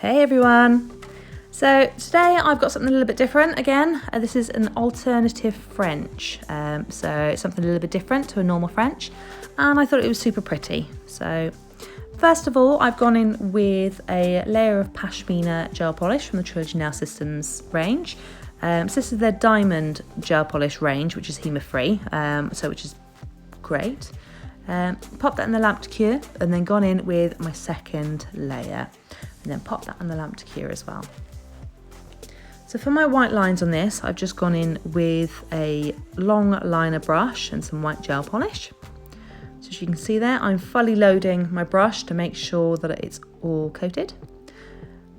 Hey everyone! So today I've got something a little bit different again. This is an alternative French, so it's something a little bit different to a normal French, and I thought it was super pretty. So first of all, I've gone in with a layer of Pashmina gel polish from the Trilogy Nail Systems range. So this is their diamond gel polish range, which is HEMA free, which is great. Pop that in the lamp to cure, and then gone in with my second layer, and then pop that on the lamp to cure as well. So for my white lines on this, I've just gone in with a long liner brush and some white gel polish. So as you can see there, I'm fully loading my brush to make sure that it's all coated.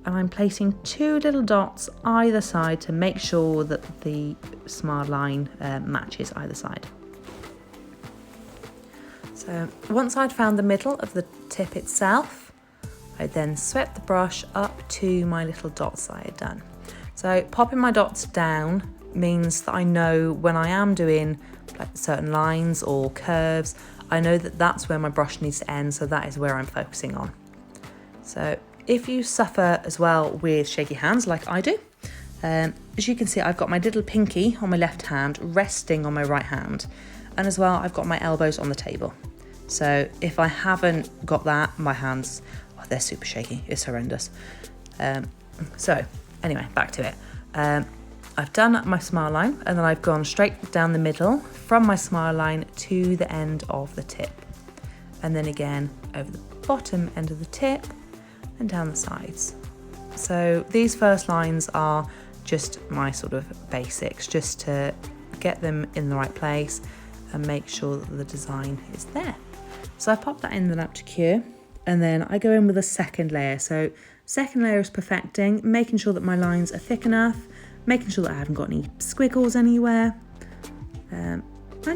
And I'm placing 2 little dots either side to make sure that the smile line matches either side. So once I'd found the middle of the tip itself, I then swept the brush up to my little dots that I had done. So popping my dots down means that I know when I am doing like certain lines or curves, I know that that's where my brush needs to end, so that is where I'm focusing on. So if you suffer as well with shaky hands like I do, as you can see, I've got my little pinky on my left hand resting on my right hand, and as well I've got my elbows on the table. So if I haven't got that, my hands, they're super shaky, it's horrendous. So anyway, back to it. I've done my smile line, and then I've gone straight down the middle from my smile line to the end of the tip. And then again over the bottom end of the tip and down the sides. So these first lines are just my sort of basics, just to get them in the right place and make sure that the design is there. So I pop that in the lamp to cure, and then I go in with a second layer. So second layer is perfecting, making sure that my lines are thick enough, making sure that I haven't got any squiggles anywhere, and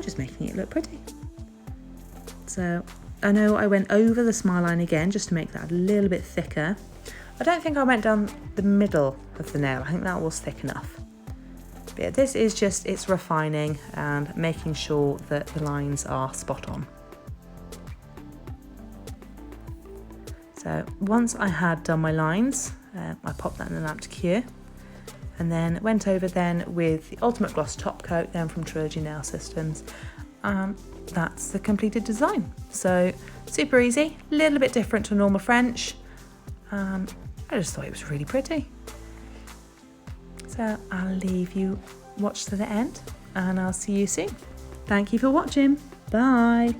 just making it look pretty. So I know I went over the smile line again just to make that a little bit thicker. I don't think I went down the middle of the nail. I think that was thick enough. But yeah, this is just, it's refining and making sure that the lines are spot on. So once I had done my lines, I popped that in the lamp to cure, and then went over then with the Ultimate Gloss Top Coat then from Trilogy Nail Systems. That's the completed design. So super easy, a little bit different to normal French. I just thought it was really pretty. So I'll leave you watch to the end, and I'll see you soon. Thank you for watching. Bye.